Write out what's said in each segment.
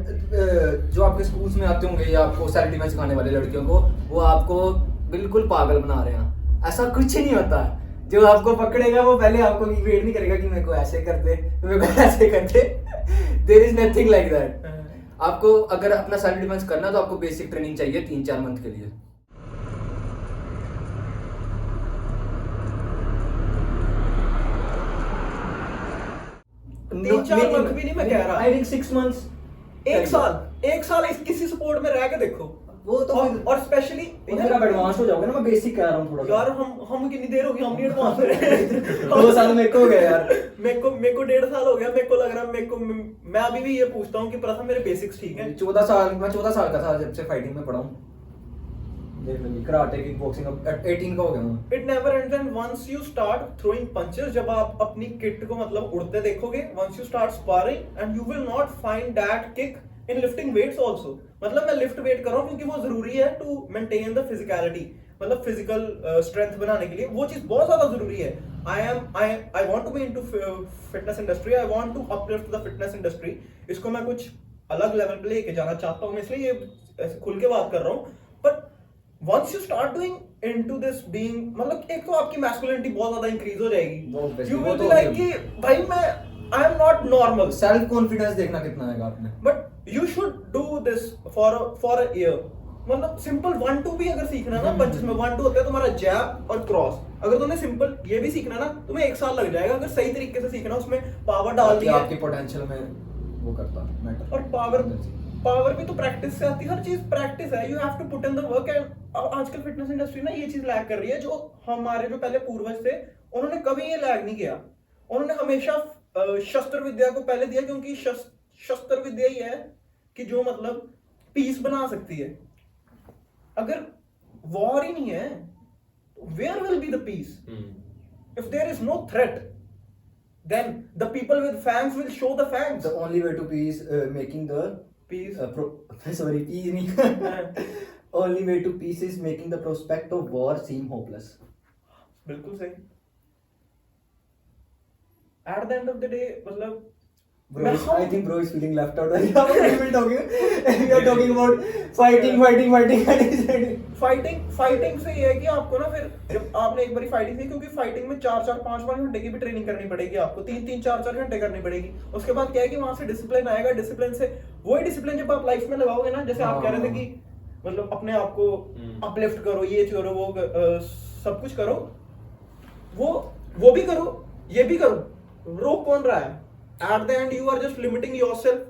जो आपके स्कूल्स में आते होंगे या आपको सेल्फ डिफेंस सिखाने वाले लड़कियों को, वो आपको बिल्कुल पागल बना रहे हैं। ऐसा कुछ नहीं होता। जो आपको पकड़ेगा वो पहले आपको वेट नहीं करेगा कि मेरे को ऐसे कर दे, मेरे को ऐसे कर दे। There is nothing like that. आपको अगर अपना सेल्फ डिफेंस करना तो आपको बेसिक ट्रेनिंग चाहिए 3-4 मंथ के लिए। 3-4 मंथ भी नहीं मैं कह रहा, आई थिंक 6 मंथ्स। एक साल इस किसी सपोर्ट में रह के देखो वो तो और स्पेशली फिर आप एडवांस हो जाओगे ना। मैं बेसिक कह रहा हूँ थोड़ा यार, हम कितनी देर हो गई, हम नहीं एडवांस हो रहे। 2 साल मेरे को हो गया यार। मेरे को 1.5 साल हो गया। मेरे को लग रहा है मैं अभी भी ये पूछता हूँ कि प्रथम मेरे बेसिक्स ठीक है। 14 साल का था जब से फाइटिंग में पढ़ा हूँ। देख लो, कराटे किक बॉक्सिंग, अब 18 का हो गया मैं। It never ends and once you start throwing punches, जब आप अपनी किट को मतलब उड़ते देखोगे, once you start sparring and you will not find that kick in lifting weights also. मतलब मैं लिफ्ट वेट कर रहा हूँ क्योंकि वो जरूरी है टू मेंटेन द फिजिकलिटी, मतलब फिजिकल स्ट्रेंथ बनाने के लिए वो चीज बहुत ज्यादा जरूरी है। I want to be into fitness industry, I want to uplift the fitness industry. इसको मैं कुछ अलग लेवल पे लेके जाना चाहता हूँ, इसलिए ये ऐसे खुल के बात कर रहा हूँ। But once you start doing into this being, मतलब एक तो आपकी masculinity बहुत ज्यादा increase हो जाएगी। You will be like कि भाई मैं I am not normal। Self confidence देखना कितना आएगा आपने। But you should do this for a year। मतलब सिंपल 1-2 भी अगर सीखना ना, पंचेस में 1-2 होता है तुम्हारा जैब और क्रॉस। अगर तुम्हें सिंपल ये भी सीखना ना, तुम्हें 1 साल लग जाएगा अगर सही तरीके से सीखना, उसमें पावर डालनी है, आपकी पोटेंशियल में वो करता मैटर। और पावर भी तो प्रैक्टिस से आती है। हर चीज प्रैक्टिस है। You have to put in the work. And आजकल फिटनेस इंडस्ट्री ना ये चीज लैग कर रही है। जो हमारे जो पहले पूर्वज थे उन्होंने कभी ये लैग नहीं किया। उन्होंने हमेशा शस्त्र विद्या को पहले दिया, क्योंकि शस्त्र विद्या ही है कि जो मतलब पीस बना सकती है। अगर वॉर ही नहीं है, where will be the peace? If there is no threat, then the people with fangs will show the fangs. The only way to peace, making the Peace. peace नहीं। Only way to peace is making the prospect of war seem hopeless. बिल्कुल सही। At the end of the day, मतलब Bro, I think bro is feeling left out. We are talking about fighting. Fighting से ये है कि आपको ना, फिर जब आपने एक बारी फाइटिंग की, क्योंकि फाइटिंग में 4-4 5-5 घंटे की भी ट्रेनिंग करनी पड़ेगी आपको, 3-3 4-4 घंटे करनी पड़ेगी। उसके बाद क्या है कि वहां से डिसिप्लिन आएगा। डिसिप्लिन से वही डिसिप्लिन जब आप लाइफ में लगाओगे ना, जैसे आप कह रहे थे कि मतलब अपने आप को अपलिफ्ट करो, ये करो, वो सब कुछ करो, वो भी करो, ये भी करो, रोक कौन रहा है? At the end you are just limiting yourself.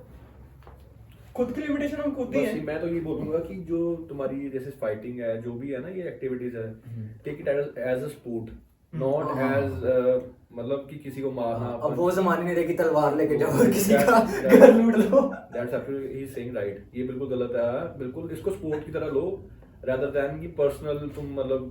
खुद की लिमिटेशन हम खुद ही हैं। मैं तो ये बोलूंगा कि जो तुम्हारी जैसे फाइटिंग है, जो भी है ना, ये एक्टिविटीज है, take it as a sport, not as मतलब कि किसी को मारना। अब वो जमाने में रही कि तलवार लेके जाओ और किसी का घर लूट लो। That's actually he is saying right. ये बिल्कुल गलत है। बिल्कुल इसको स्पोर्ट की तरह लो, rather than कि पर्सनल तुम मतलब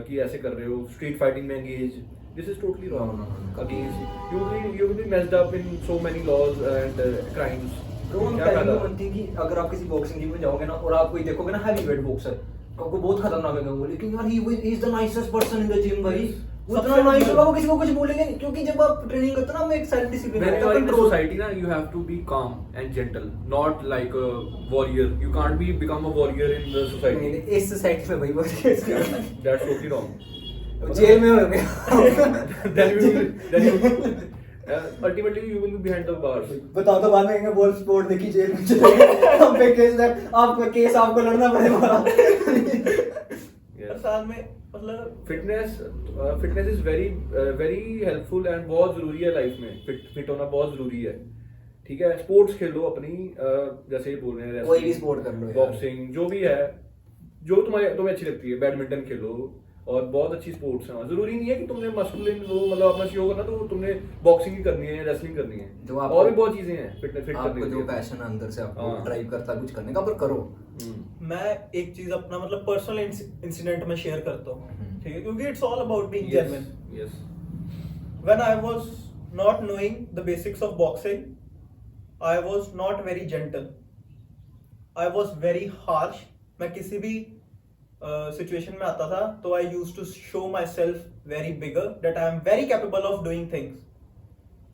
कि ऐसे कर रहे हो, स्ट्रीट फाइटिंग में engage. This is totally wrong. Against you will be messed up in so many laws and crimes. कि अगर आप किसी बॉक्सिंग जिम में जाओगे ना और आप कोई देखोगे ना हैवी वेट बॉक्सर, आपको बहुत खतरनाक लगेगा वो, लेकिन यार ही is the nicest person in the gym भाई। वो इतना नाइस होगा, वो किसी को कुछ बोलेंगे नहीं, क्योंकि जब आप ट्रेनिंग करते हो ना, में एक self discipline When you are in the society ना, you have to be calm and gentle, not like a warrior. You can't become a warrior in the society. इस सोसाइटी में भाई बोलिए That's totally wrong. जेल में हो गया। then you ultimately you will be behind the bars. बताओ तो बाद में कहेंगे बोल स्पोर्ट देखी जेल में चले हम पे केस है, आपका केस आपको लड़ना पड़ेगा। साथ में मतलब fitness is very helpful and बहुत जरूरी है लाइफ में। फिट होना बहुत जरूरी है। ठीक है, स्पोर्ट्स खेलो अपनी, जैसे ही बोल रहे हैं, कोई भी स्पोर्ट कर लो, बॉक्सिंग, जो भी है, जो तुम्हें अच्छी लगती है, बैडमिंटन खेलो, और बहुत अच्छी स्पोर्ट्स हैं। जरूरी नहीं है कि तुमने मस्कुलिन वो मतलब अपना शो करना तो तुमने बॉक्सिंग ही करनी है, रेसलिंग करनी है, जो और भी बहुत चीजें हैं फिट करने आपको जो पैशन है अंदर से आपको ड्राइव करता है कुछ करने का, पर करो। मैं एक चीज अपना मतलब पर्सनल इंसिडेंट में शेयर करता हूँ, ठीक है, क्योंकि it's all about being genuine. Yes, when I was not knowing the basics of boxing, I was not very gentle, I was very harsh. मैं किसी भी सिचुएशन में आता था तो I used to show myself very bigger, that I am very capable of doing things.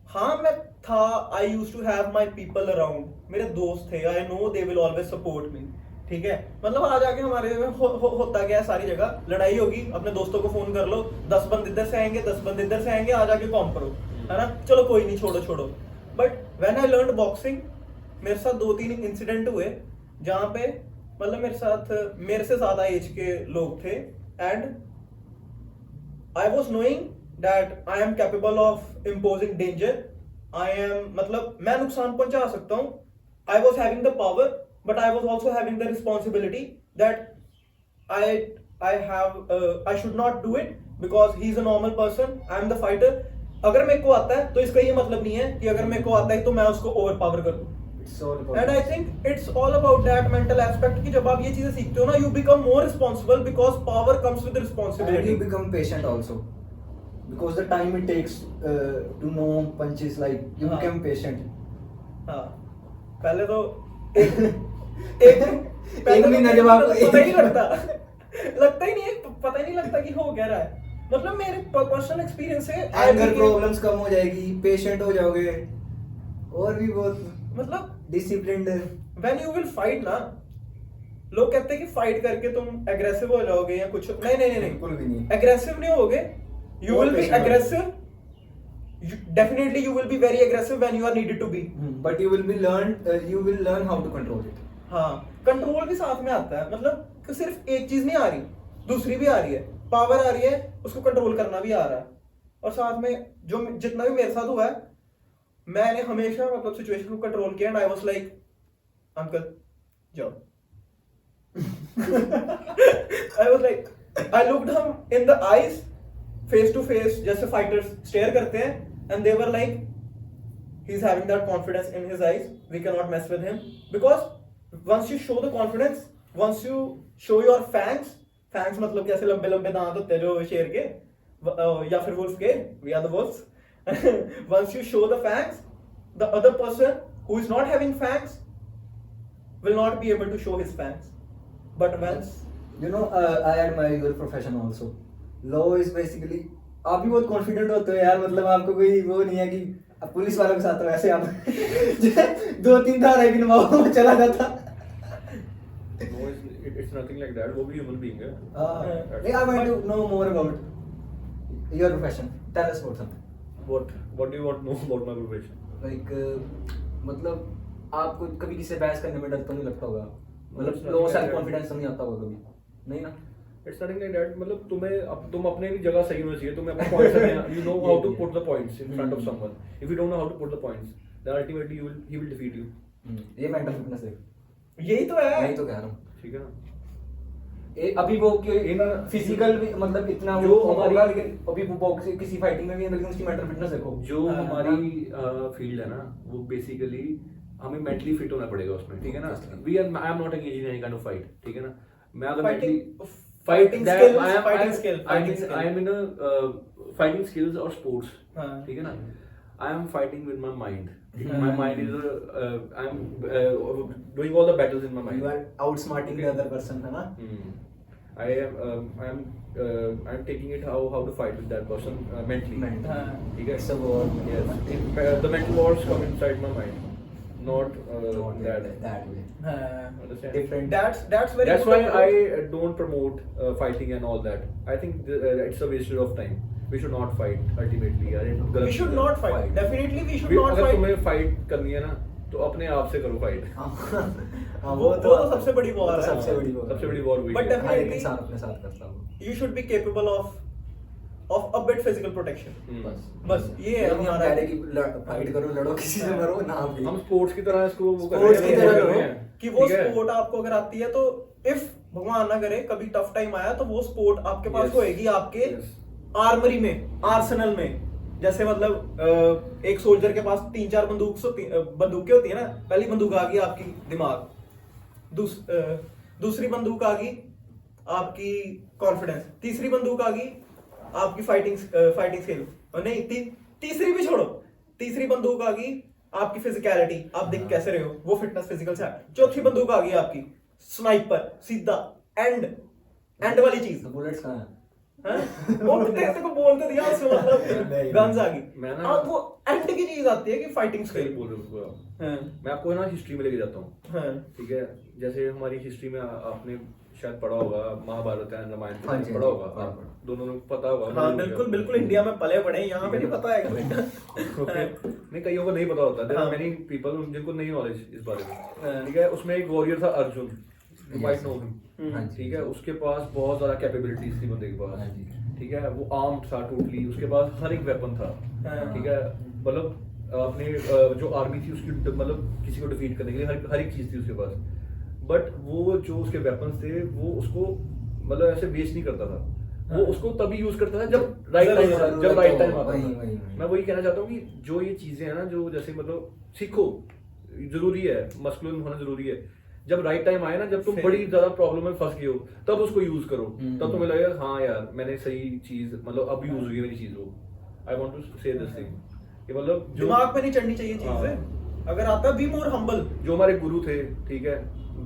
हाँ मैं था, I use to have my people around, मेरे दोस्त थे, I know they will always support me, ठीक है। मतलब आ जाके हमारे में होता क्या है, सारी जगह लड़ाई होगी, अपने दोस्तों को फोन कर लो, 10 बंद इधर से आएंगे, 10 बंद इधर से आएंगे, आ जाके कॉम करो, है ना, चलो कोई नहीं, छोड़ो छोड़ो। But when I learn boxing, मेरे साथ 2-3 इंसिडेंट हुए जहाँ पे मतलब मेरे से ज्यादा एज के लोग थे, and I was knowing that I am capable of imposing danger, I am मतलब मैं नुकसान पहुंचा सकता हूँ, I was having the power, but I was also having the responsibility that I should not do it because he's a normal person, I am the fighter। अगर मेरे को आता है तो इसका ये मतलब नहीं है कि अगर मेरे को आता है तो मैं उसको ओवर पावर कर दूं। And I think it's all about that mental aspect कि जब आप ये चीजें सीखते हो ना, you become more responsible because power comes with responsibility. And you become patient also because the time it takes to know punches, like you हाँ. become patient. हाँ, पहले तो एक महीना जब आपको पता ही लगता ही नहीं है, पता ही नहीं लगता कि हो क्या रहा है। मतलब मेरे पर्सनल एक्सपीरियंस है, एंगर प्रॉब्लम्स कम हो जाएगी, पेशेंट हो जाओगे, और भी बहुत मतलब disciplined. When you will fight ना, लोग कहते हैं कि फाइट करके तुम एग्रेसिव हो जाओगे या कुछ, नहीं बिल्कुल भी नहीं। एग्रेसिव नहीं होगे, you will be aggressive, definitely you will be very aggressive when you are needed to be, but you will learn how to control it. हाँ, कंट्रोल भी साथ में आता है, मतलब कि सिर्फ एक चीज नहीं आ रही, दूसरी भी आ रही है, पावर आ रही है, उसको कंट्रोल करना भी आ रहा है, और साथ में जो जितना भी मेरे साथ हुआ है, मैंने हमेशा मतलब सिचुएशन को कंट्रोल किया, and I was like uncle जाओ। I was like, I looked him in the eyes, face to face, जैसे फाइटर्स स्टेयर करते हैं, and they were like he is having that confidence in his eyes, we can not mess with him, because once you show the confidence, once you show your fangs, fangs मतलब कैसे लंबे लंबे दांत होते हैं जो शेर के या फिर वुल्फ के, we are the wolfs. Once you show the fangs, the other person who is not having fangs will not be able to show his fangs, but once I admire your profession also. Law is basically, आप भी बहुत confident होते हो यार, मतलब आपको कोई वो नहीं है कि पुलिस वालों के साथ तो ऐसे आप 2-3 धाराएं भी नवाओ चला जाता। No, it's nothing like that. वो भी human being है। I want to know more about your profession. Tell us about something. What do you want to know about my profession? Like मतलब आपको कभी किसी से बहस करने में डर तो नहीं लगता होगा, मतलब It's low nothing self like confidence तो नहीं आता होगा कभी, नहीं ना? It's nothing like that. मतलब तुम अपने भी जगह सही होना चाहिए, तुम्हें अपने points you know how to put the points in front of someone. If you don't know how to put the points, then ultimately he will defeat you. ये मेंटल फिटनेस है, यही तो है, यही तो कह रहा हूँ। ठीक है ना? अभी वो फिजिकल भी मतलब इतना जो वो हमारी- होगा, लेकिन अभी वो बॉक्स किसी फाइटिंग में भी है, लेकिन उसकी मेंटल फिटनेस देखो। जो हाँ, हमारी फील्ड है ना, वो बेसिकली हमें मेंटली फिट होना पड़ेगा उसमें, ठीक है ना? I am not engage in any kind of fight, ठीक है ना? मैं अगर fighting skills, I am in a fighting skills or sports, हाँ. ठीक है ना? I am fighting with my mind. हाँ. My mind is I am doing all the battles in my mind. You are outsmarting the other person, है ना? I am taking it how to fight with that person mentally. Mental. हाँ. ठीक है? It's a war. Yes. The mental wars come inside my mind, not that. That way. Understand? Different. That's very That's good why approach. I don't promote fighting and all that. I think it's a waste of time. We should not fight ultimately. We should not fight. Definitely we should not अगर fight. तुम्हें fight करनी है ना, तो अपने आप से करो फाइट। हाँ, वो तो सबसे बड़ी war है। सबसे बड़ी war। सबसे बड़ी war वही But है। definitely- हर एक इंसान अपने साथ करता है। You should be capable of a bit physical protection. बस ये है हम हमारा। कह रहे कि फाइट करो, लड़ो, किसी से मरो ना भी। हम स्पोर्ट्स की तरह इसको वो कर Sports रहे की हैं, तरह कर रहे लो। हैं। कि वो ठीक है? स्पोर्ट आपको अगर आती है तो इफ भगवान ना करे कभी टफ टाइम आया तो वो स्पोर्ट आपके पास Yes. होएगी, आपके Yes. आर्मरी में, आर्सेनल में। जैसे मतलब एक सोल्जर के पास 3-4 बंदूकें होती है ना, पहली बंदूक आ गई आपकी दिमाग, दूसरी बंदूक आ गई आपकी कॉन्फिडेंस, तीसरी बंदूक आ गई आपकी फाइटिंग स्किल, और नहीं तीसरी भी छोड़ो, तीसरी बंदूक आ गई आपकी फिजिकलिटी, आप दिख कैसे रहे हो, वो फिटनेस फिजिकल से। चौथी बंदूक आ गई आपकी स्नाइपर, सीधा एंड वाली चीज। बुलेट्स कहाँ हैं? वो तेरे को बोलते दिया उसमें मतलब गन्स आ गई। मैं ना- अब वो एंड की चीज आती है कि फाइटिंग सही स्किल। बोल रहे हो उसको आप। हाँ मैं आपको ना हिस्ट्री में लेके जाता हूँ, हाँ ठीक है। जैसे हमारी हिस्ट्री में आपने शायद पढ़ा होगा महाभारत एंड रामायण हाँ जी, पढ़ा होगा, हाँ, आप पढ़ा। दोनों को पता होगा। हाँ बिल्कुल बिल्कुल, इंडिया में पले बड़े, यहाँ पे नहीं पता है ओके, नहीं कईयों को नहीं पता होता, देयर आर हाँ। मेनी पीपल जिनको नहीं नॉलेज इस बारे हाँ। में, ठीक है। उसमें एक वॉरियर था Arjun, you might know him, हाँ जी। ठीक है। उसके पास बहुत ज्यादा कैपेबिलिटीज थी बंदे के पास, हाँ जी। ठीक है। वो आर्म्ड था टोटली, उसके पास हर एक वेपन था, हाँ। ठीक है। मतलब अपने जो आर्मी थी उसकी मतलब किसी को डिफीट करने के लिए हर एक चीज थी उसके पास। बट वो जो उसके वेपन्स थे वो उसको मतलब ऐसे वेस्ट नहीं करता था, वो उसको तभी यूज करता था जब राइट टाइम आता था, जब राइट टाइम आता वही, था। वही। मैं वही कहना चाहता हूँ कि जो ये चीजें हैं ना, जो जैसे मतलब सीखो, जरूरी है, मस्कुलिन होना जरूरी है। जब राइट टाइम आए ना, जब तुम बड़ी ज्यादा प्रॉब्लम में फंस गए हो, तब उसको यूज करो, तब तुम्हें लगेगा हाँ यार मैंने सही चीज मतलब अब यूज हुई है मेरी चीज। वो आई वांट टू से दिस थिंग कि मतलब जो दिमाग पे नहीं चढ़नी चाहिए चीजें, हाँ। अगर आता बी मोर हम्बल। जो हमारे गुरु थे, ठीक है,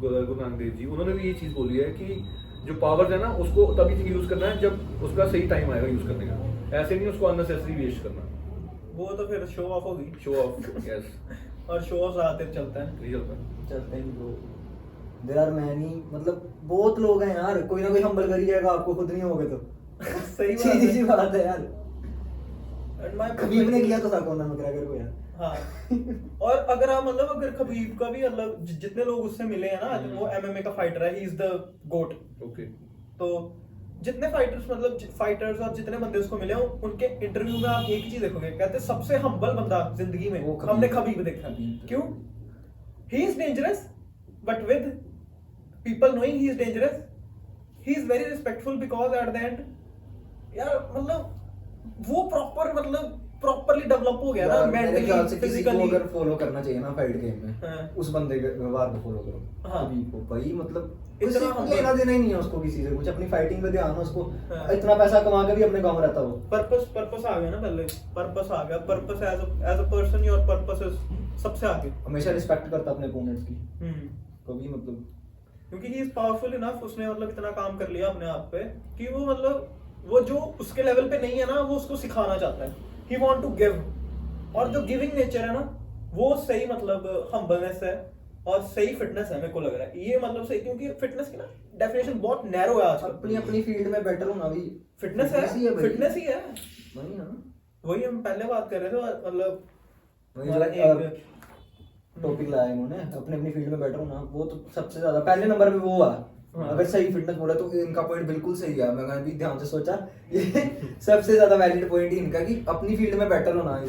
गुरु नानक देव जी, उन्होंने भी ये चीज बोली है कि जो पावर्स है ना उसको तभी यूज करना है जब उसका सही टाइम आएगा यूज करने का, ऐसे नहीं उसको अननेसेसरी वेस्ट करना। वो तो फिर शो ऑफ होगी, शो ऑफ, यस, और शो ऑफ ज्यादातर चलता है। नहीं चलता। चलते हैं ब्रो, देयर आर मैनी, मतलब बहुत लोग हैं यार, कोई ना कोई हम्बल कर ही जाएगा आपको, खुद नहीं होगे तो। सही बात सीधी है। सी बात है यार, And my खबीब ने किया तो था कॉनर मैकग्रेगर को यार। हाँ, और अगर आप मतलब अगर खबीब का भी मतलब जितने लोग उससे मिले हैं ना, वो एमएमए का फाइटर है, he is the GOAT. Okay, तो जितने फाइटर्स मतलब फाइटर्स और जितने बंदे उसको मिले हो, उनके इंटरव्यू में आप एक ही चीज देखोगे, कहते हैं सबसे हम्बल बंदा जिंदगी में वो खबीब। हमने खबीब देखा। खबीब। क्यों? He is dangerous but with people knowing he is dangerous, he is very respectful because at the and यार मतलब वो प्रॉपर मतलब प्रॉपरली डेवलप हो गया ना यार, मेरे ख्याल से मेंटली किसी को फिजिकली। अगर फॉलो करना चाहिए ना फाइट गेम में, हाँ। उस बंदे के व्यवहार को फॉलो करो। हाँ। खबीब को भाई, मतलब इतना किसी को humble। लेना देना ही नहीं है उसको किसी से कुछ, अपनी फाइटिंग पे ध्यान है उसको। हाँ। इतना पैसा कमा के भी अपने गांव में रहता वो। पर्पस आ गया ना, पहले पर्पस आ गया, purpose as a person your purpose is सबसे आगे। हमेशा रिस्पेक्ट करता अपने ओपोनेंट्स की, हम्म, कभी मतलब क्योंकि ही इज पावरफुल इनफ, उसने मतलब इतना काम कर लिया अपने आप पे कि वो मतलब वो जो उसके लेवल पे नहीं है ना, वो उसको सिखाना चाहता है, ही वांट टू गिव। और जो गिविंग नेचर है ना, वो सही मतलब हम्बलनेस है और सही फिटनेस है, मेरे को लग रहा है ये मतलब सही, क्योंकि फिटनेस की ना डेफिनेशन बहुत नैरो है आजकल। अपनी अपनी फील्ड में बेटर होना भी फिटनेस ही है, भाई। फिटनेस ही है, वही ना, वही हम पहले बात कर रहे थे मतलब वही हमारा जो एक टॉपिक लाया इन्होंने, अपने अपनी फील्ड में बेटर होना, वो तो सबसे ज्यादा पहले नंबर पे वो है। हाँ। अगर सही फिटनेस बोले तो इनका पॉइंट बिल्कुल सही है, मैंने भी ध्यान से सोचा, ये सबसे ज्यादा वैलिड पॉइंट ही इनका कि अपनी फील्ड में बेटर होना है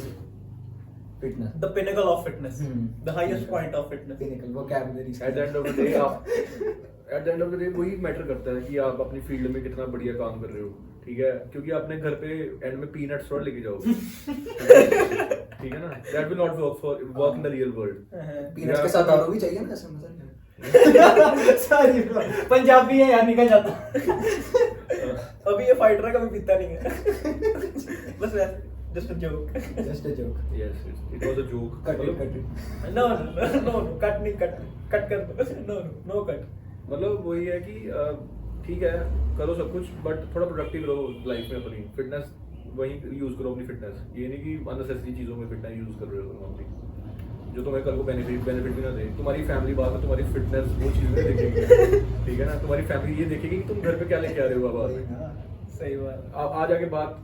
fitness. The pinnacle of fitness, hmm. The highest point of fitness. Pinnacle vocabulary at the end of the day आप at the end of the day वही मैटर करता है कि आप अपनी फील्ड में कितना बढ़िया काम कर रहे हो, ठीक है। क्योंकि अपने घर पे एंड में पीनट्स थोड़ा लेके जाओगे, ठीक है ना, that will not work in the real world. Peanuts के साथ दारू भी चाहिए ना, ऐसा मजा नहीं। सॉरी ब्रो, पंजाबी है यार, निकल जाता। अभी ये फाइटर है, कभी पीता नहीं है। बस वैसे just a joke. Just a joke, yes, it was a joke. Cut it, cut it. No no no, cut नहीं, कट कर दो। No no no cut. मतलब वही है कि ठीक है करो सब कुछ, बट थोड़ा प्रोडक्टिव रहो लाइफ में, अपनी फिटनेस वही यूज करो अपनी फिटनेस। ये नहीं कि अननेसेसरी चीजों में फिटनेस यूज कर रहे हो तुम अपनी, जो तुम्हें कल को बेनिफिट भी ना दे। तुम्हारी फैमिली बाद में तुम्हारी फिटनेस वो चीज नहीं देखेगी, ठीक है ना। तुम्हारी फैमिली ये देखेगी कि तुम घर पे क्या लेके आ रहे हो। अब सही बात। आ जाके बात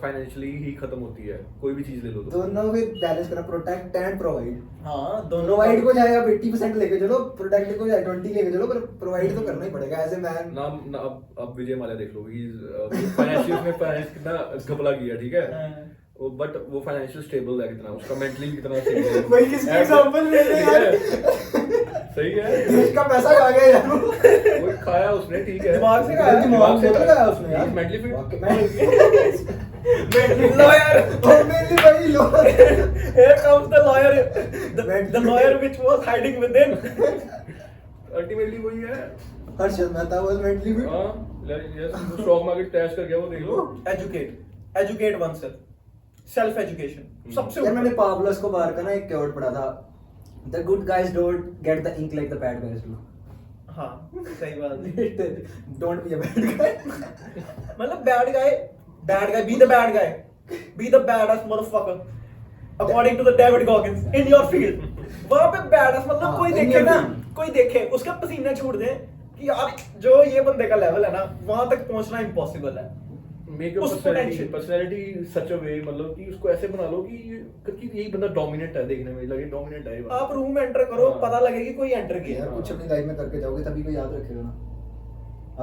फाइनेंशियली ही खत्म होती है, कोई भी चीज ले लो तो। दोनों में बैलेंस करना, प्रोटेक्ट एंड प्रोवाइड। हाँ, दोनों प्रोवाइड को चाहे आप 80% लेके चलो, प्रोटेक्ट को चाहे 20 लेके चलो, पर प्रोवाइड तो करना ही पड़ेगा एज ए मैन। ना अब विजय माल्या देख लो, ही फाइनेंशियल में फाइनेंस कितना घपला किया, ठीक है। हाँ। वो बट वो फाइनेंशियल स्टेबल है कितना, उसका मेंटली भी कितना स्टेबल है। वही किसका एग्जांपल ले रहे हैं यार, सही है, देश का पैसा खा गया यार वो। वो खाया उसने, ठीक है, दिमाग से खाया, दिमाग से तो खाया उसने यार, मेंटली फिट। Lawyer. मेनली भाई lawyer. Here comes the lawyer, the lawyer which was hiding within. Ultimately वही है। Harshad Mehta was mentally fit. हाँ, यस, स्टॉक मार्केट क्रैश कर गया, वो देख लो। Educate oneself. Self education. सबसे यार मैंने पाब्लो एस्कोबार का ना एक क्योट पढ़ा था, the good guys don't get the ink like the bad guys do. हाँ सही बात है। Don't be a bad guy. मतलब bad guy, be the bad guy, be the badass motherfucker, according to the David Goggins in your field। वहाँ पे badass मतलब हाँ, कोई in देखे your ना, field। कोई देखे उसका पसीना छूट दे कि यार जो ये बंदे का लेवल है ना, वहाँ तक पहुँचना इम्पॉसिबल है। मेक योर उस potential। पर्सनालिटी सच अ वे, मतलब कि उसको ऐसे बना लो कि यही बंदा डोमिनेंट है, देखने में लगे डोमिनेंट है ये बंदा। आप रूम एंटर करो, हाँ। पता लगे कि कोई एंटर किया यार है। कुछ अपनी लाइफ में करके जाओगे तभी कोई याद रखेगा ना।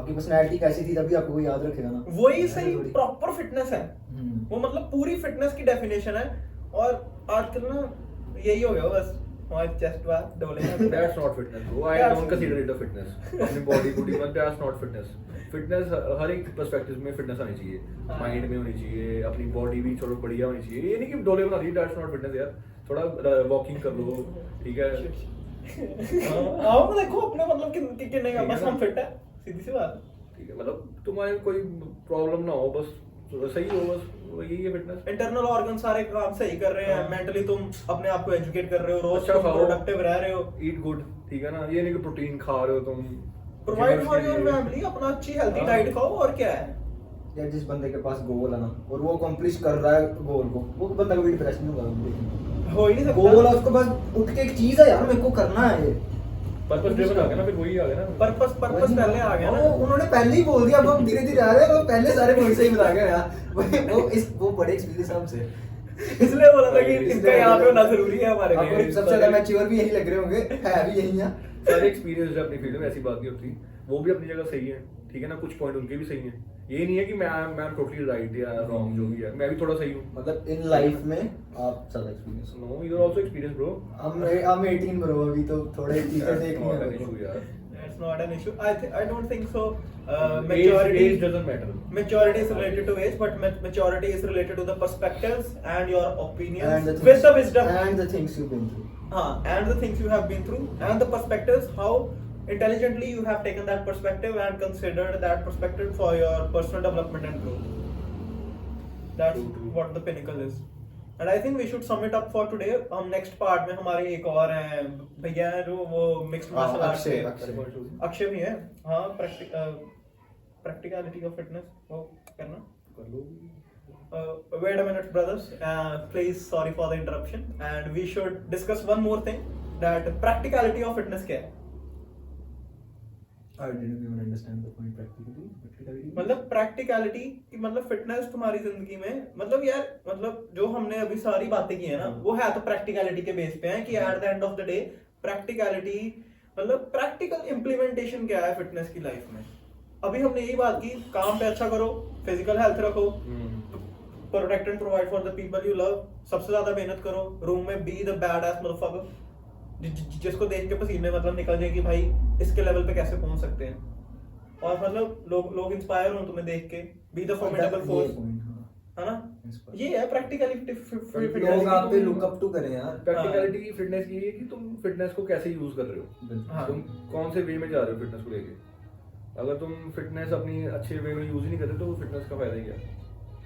आपकी पर्सनैलिटी कैसी थी तभी आपको कोई याद रखेगा ना। वही सही प्रॉपर फिटनेस है हम्म। वो, मतलब पूरी फिटनेस की डेफिनेशन है। और आजकल ना यही हो गया बस, हमारे चेस्ट बार डोले। That's not fitness, bro. I That's- don't consider it a fitness. अपनी बॉडी बॉडी में that's not fitness. फिटनेस हर एक पर्सपेक्टिव में फिटनेस आनी चाहिए, हाँ। माइंड में होनी चाहिए, अपनी बॉडी भी थोड़ा बढ़िया होनी चाहिए। ये नहीं कि डोले बना दी, that's not fitness यार। थोड़ा वॉकिंग कर लो, ठीक है। आओ देखो अपने मतलब कितने का, ठीक है बस ना? हम फिट है, सीधी सी बात। ठीक है, मतलब तुम्हारे कोई प्रॉब्लम ना हो, बस सही हो, बस यही है फिटनेस। इंटरनल ऑर्गन सारे काम सही कर रहे हैं, हाँ। मेंटली तुम अपने आप को एजुकेट कर रहे हो, रोज अच्छा तुम खाओ, प्रोडक्टिव रह रहे हो, ईट गुड, ठीक है ना। ये नहीं कि प्रोटीन खा रहे हो तुम, प्रोवाइड फॉर gymmers के योर लिए। फैमिली, अपना अच्छी हेल्थी हाँ। डाइट खाओ, और क्या है। यार जिस बंदे के पास गोल है ना और वो अकम्प्लिश कर रहा है गोल को, वो बंदा कभी डिप्रेशन नहीं होगा। हो ही नहीं सकता। गोल है उसको, बस उठ के एक चीज है यार मेरे को करना है ये। पर्पस ड्रिवन आ गया ना, फिर वही आ गया ना। पर्पस पहले आ गया ना। उन्होंने पहले ही बोल दिया, अब हम धीरे धीरे आ रहे हैं, वो पहले सारे पॉइंट से ही बता गए यार। वो बड़े एक्सपीरियंस हमसे। इसलिए बोला था कि इनका यहाँ पे होना जरूरी है हमारे आपको लिए। सबसे ज्यादा मैच्योर भी यही लग रहे होंगे, है भी यही है। सारे एक्सपीरियंस अपनी फील्ड में, ऐसी बात नहीं होती। वो भी अपनी जगह सही है, ठीक है ना। कुछ पॉइंट उनके भी सही हैं। ये नहीं है कि मैं टोटली राइट या रॉन्ग, जो भी है मैं भी थोड़ा सही हूँ। मतलब इन लाइफ में आप ज्यादा एक्सपीरियंस हो। No, you are also experience bro. हम 18 ब्रो, अभी तो थोड़े चीजें देखनी है मेरे को। यार, It's not an issue. I don't think so. age Maturity doesn't matter. Maturity is related to age, but maturity is related to the perspectives and your opinions And the with things, the wisdom. and the things you've been through. And the things you have been through, and the perspectives, how intelligently you have taken that perspective and considered that perspective for your personal development and growth. That's True. what the pinnacle is. And I think we should sum it up for today. हम next part में हमारे एक और हैं भैया हैं जो वो mixed martial arts अक्षय, के अक्षय भी है। हाँ, practicality of fitness वो करना। कर लो। Wait a minute, brothers. Please, sorry for the interruption. And we should discuss one more thing. That practicality of fitness क्या है? I didn't even understand the point practically. Practicality? मतलब practicality की मतलब fitness तुम्हारी जिंदगी में, मतलब यार मतलब जो हमने अभी सारी बातें की है ना, वो है तो प्रैक्टिकलिटी के बेस पे है कि eight the end of the day practicality मतलब प्रैक्टिकल इम्प्लीमेंटेशन क्या है फिटनेस की लाइफ में। अभी हमने यही बात की, काम पे अच्छा करो, फिजिकल हेल्थ रखो, protect and provide for the people you love, सबसे ज्यादा मेहनत करो, रूम में be the bad S motherfucker, जिसको देख के पसीने मतलब निकल जाए कि भाई इसके लेवल पे कैसे पहुंच सकते हैं, और मतलब लोग इंस्पायर हो तुम्हें देख के, बी द फॉर्मिडेबल फोर्स, है ना। ये है प्रैक्टिकलिटी लोग आप पे लुक अप टू करें यार। प्रैक्टिकलिटी फिटनेस की है कि तुम फिटनेस को कैसे यूज कर रहे हो, हाँ। तुम कौन से वे में जा रहे हो फिटनेस को लेके। अगर तुम फिटनेस अपनी अच्छे वे में यूज ही नहीं करते तो फिटनेस का फायदा ही क्या है।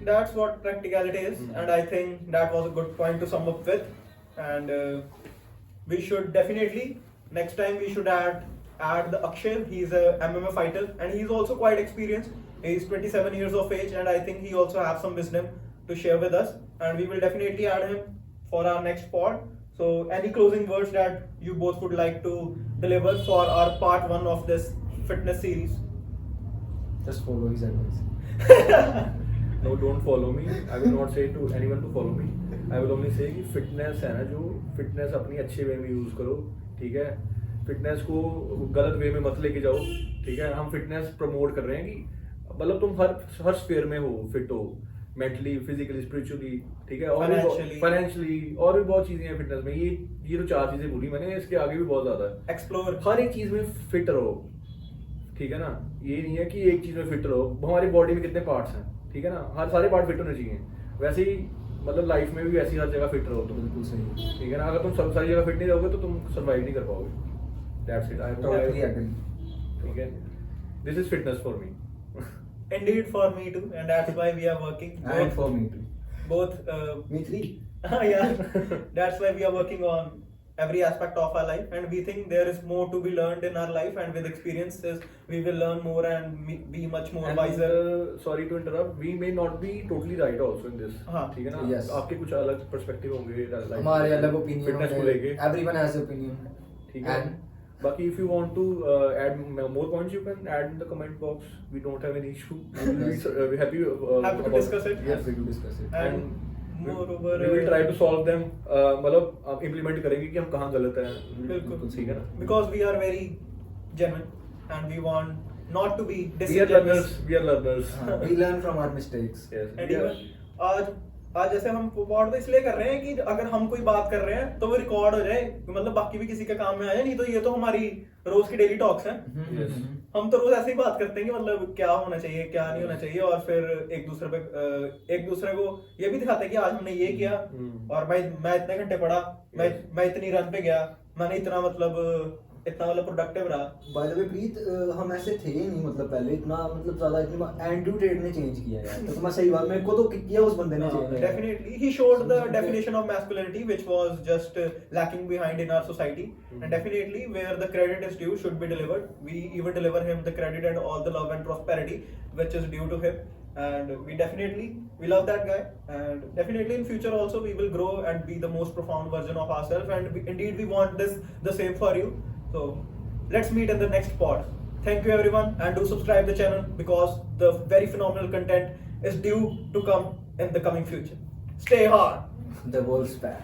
That's what practicality is, and I think that was a good point to sum up with. And we should definitely next time we should add the Akshay. He's a MMA fighter and he's also quite experienced. He's 27 years of age, and I think he also has some wisdom to share with us. And we will definitely add him for our next pod. So, any closing words that you both would like to deliver for our part 1 of this fitness series? Just follow his advice. No, don't follow me. I will not say to anyone to follow me. I will only say कि fitness है ना, जो fitness अपनी अच्छे वे में use करो, ठीक है। फिटनेस को गलत वे में मत लेके जाओ, ठीक है। हम फिटनेस प्रमोट कर रहे हैं कि मतलब तुम हर स्फीयर में हो, फिट हो, मेंटली, फिजिकली, स्पिरिचुअली, ठीक है, और फाइनेंशियली, और भी बहुत चीजें हैं फिटनेस में। ये तो 4 चीजें बोली मैंने, इसके आगे भी बहुत ज्यादा है। Explore. हर एक चीज में फिट रहो, ठीक है ना। ये नहीं है कि एक चीज में फिट रहो। हमारी बॉडी में कितने पार्ट्स हैं, ठीक है ना, हर सारे पार्ट फिट होने चाहिए। वैसे ही मतलब लाइफ में भी ऐसी हर जगह फिट रहो तुम, बिल्कुल सही। ठीक है ना। अगर तुम सब सारी जगह फिट नहीं रहोगे तो तुम सर्वाइव नहीं कर पाओगे। That's it, I Totally agree. ठीक है। This is fitness for me. Indeed, for me too, and that's why we are working. And for me too. Both. Me 3. Yeah, that's why we are working on every aspect of our life, and we think there is more to be learned in our life, and with experiences we will learn more and be much more And wiser. sorry to interrupt, we may not be totally right also in this. हाँ. ठीक है ना? Yes. आपके कुछ अलग perspective होंगे life हमारे में, अलग ओपिनियन fitness को लेके. एवरीवन हैज ओपिनियन ठीक है. बाकी if you want to add more points, you can add in the comment box. We don't have any issue. We will be happy Happy to about- discuss it. Yes. Happy to discuss it And moreover, we will try to solve them. मतलब आप implement करेंगे कि हम कहाँ गलत हैं. बिल्कुल. ठीक है ना? because we are very genuine and we want not to be We are disingenuous. learners. We are learners. We learn from our mistakes Yes. And We are- even आज जैसे हम पॉड तो इसलिए कर रहे हैं कि अगर हम कोई बात कर रहे हैं तो वो रिकॉर्ड हो जाए, मतलब बाकी भी किसी के काम में आए, नहीं तो ये तो हमारी रोज की डेली टॉक्स हैं. Yes. हम तो रोज ऐसे ही बात करते हैं कि मतलब क्या होना चाहिए क्या नहीं होना चाहिए, और फिर एक दूसरे को ये भी दिखाते हैं कि आज हमने ये किया, और मैं इतने घंटे पढ़ा, मैं इतनी रन पे गया, मैंने इतना मतलब प्रोडक्टिव रहा. बाय द वे प्रीत, हम ऐसे थे ही नहीं, मतलब पहले इतना मतलब ज्यादा इतना एंड्रू टेट ने चेंज किया यार. तो मैं सही बात, मेरे को तो किया उस बंदे ने change. Definitely, he showed the definition of masculinity, which was just lacking behind in our society. And definitely, where the credit is due, should be delivered. We even deliver him the credit and all the love and prosperity which is due to him. And we love that guy. And definitely in future also we will grow and be the most profound version of ourselves. And indeed we want the same for you. So let's meet in the next pod. Thank you everyone, and do subscribe the channel because the very phenomenal content is due to come in the coming future. Stay hard. The wolf's back.